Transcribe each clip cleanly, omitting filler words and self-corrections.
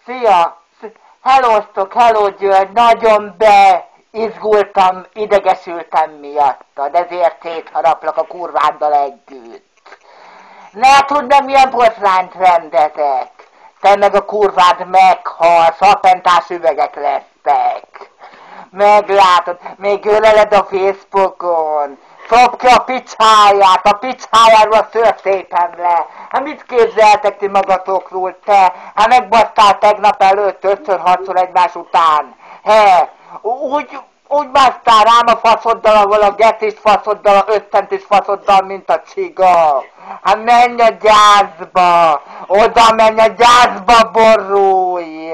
Szia! Hellóztok, hello György, nagyon beizgultam, idegesültem miattad, ezért szétharaplak a kurváddal együtt. Ne tudnám, milyen botrányt rendezek. Te meg a kurvád meghalsz, apentás üvegek lesztek. Meglátod, még öleled a Facebookon. Szopd ki a picsájáról szőrszépen le. Hát mit képzeltek ti magatokról, te? Hát megbasztál tegnap előtt 5-6-szor egymás után. Úgy basztál rám a faszoddal, ahol a getis faszoddal, a 5 centis faszoddal, mint a csiga. Hát menj a gyászba, oda menj a gyászba, borulj.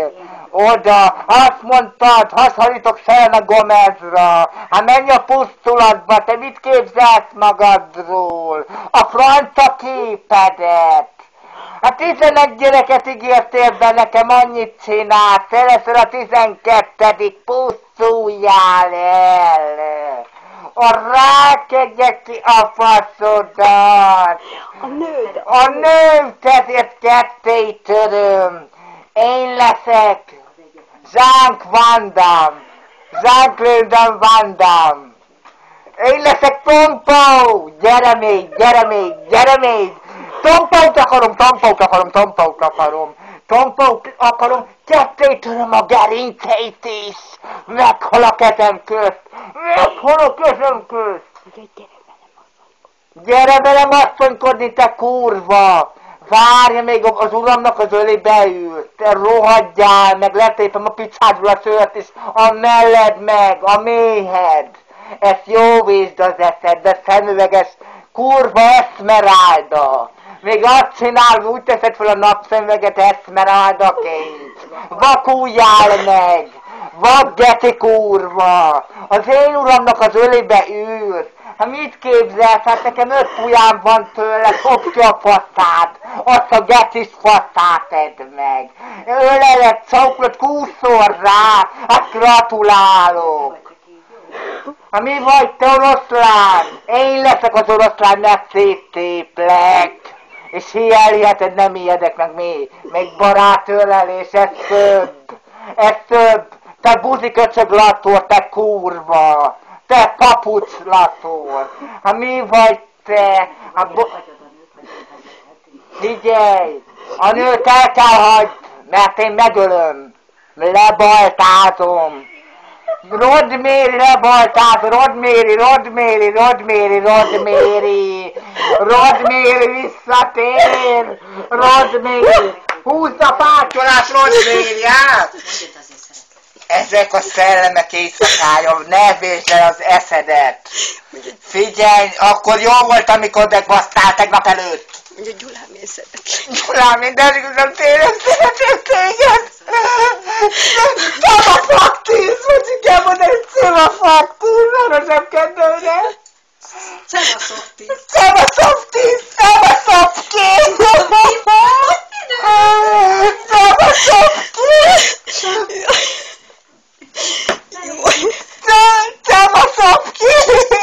Oda, azt mondtad, hasonlítok Selena Gomezra. Hát menj a pusztulatba, te mit képzelsz magadról? A francia képedet. Hát 11 gyereket ígértél be, nekem annyit csinálsz, először a 12. pusztuljál el. Rákegyek ki a faszodat. A nőt ezért ketté töröm. Én leszek Jean-Claude Van Damme. Én leszek Tompó. Gyere még. Tompót akarom. Ketté töröm a gerinceit is. Meghal a kezem közt. Gyere velem asszonykodni, te kurva. Várj, még az uramnak az ölébe ül. Te rohadjál meg, letépem a picsádról a szőrt is. A melled meg, a méhed. Ezt jó vízd az eszedbe, szemüveges kurva Esmeralda. Még azt csinál, úgy teszed fel a napszemüveget Esmeraldaként. Vakuljál meg! Vaggeti kurva! Az én uramnak az ölébe ül. Hát mit képzelsz? Hát nekem 5 pujám van tőle, szopd ki a faszát! Azt a getis faszát edd meg! Öleled, csókolod 20-szor rá! Hát gratulálok! Hát mi vagy te oroszlán? Én leszek az oroszlán, mert széttéplek! És elhiheted, nem ijedek meg még barátölelés, ez szöbb! Te buziköcsög lator, te kurva! Te papucs lator! Hát mi vagy te? Figyelj! A nőt el kell hagyd, mert én megölöm! Lebaltázom! Rodméri lebaltáz, Rodméri visszatér, Rodméri, húzd a pácsolás, Rodméri, át! Ezek a szellemek éjszakája, ne vésd el az eszedet. Figyelj, akkor jó volt, amikor megbasztál tegnap előtt. Ugye Gyulám, én szeretlek. Gyulám, de igazán tényleg szeretlek téged. Szevafaktíz, macsikám, oda egy szevafaktíz, arra sem kedvőre. Szevaszoftíz. Szevaszofki,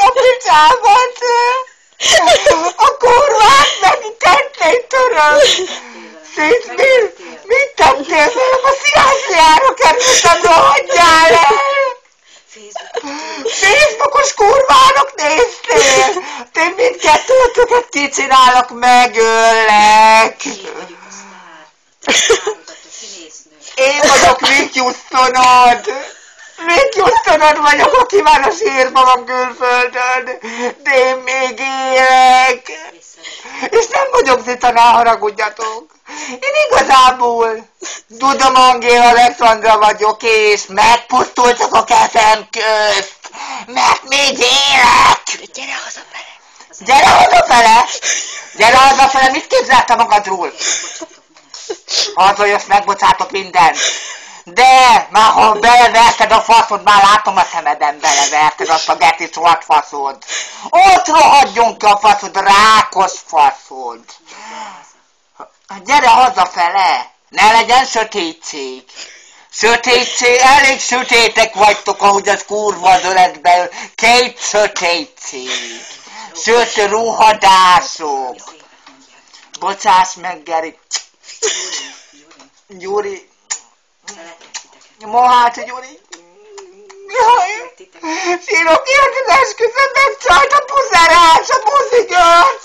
a picsámat. A kurvát meg ketté töröm. Mit tettél velem? A szilászjára kerültem, rohadjál el! Facebookos kurvának néztél! Te mindkettőtöket kicsinálok, megöllek! Én vagyok Rick Houstonod! Rick Houstonod vagyok, aki már a sírban van külföldön, de én még élek! És nem vagyok Zita, ne haragudjatok! Én igazából Duda Mangél Alexandra vagyok, és megpusztultak a kezem közt, mert még élek! Gyere hazafele, mit képzelte magadról? Hazajössz, megbocsátok mindent. De, már ha beleverted a faszod, már látom a szemeden beleverted azt a getis rohadt faszod. Ott rohadjon ki a faszod, rákos faszod. Gyere hazafele, ne legyen sötétség. Elég sötétek vagytok, ahogy az kurva az öletbe. 2 sötétség. Ruhadások. Bocsáss meg, Geri. Gyuri. Mohácsi Gyuri. Jaj, sírok ki, hogy az esküszöm megcsalt a buzerás, a buzigört.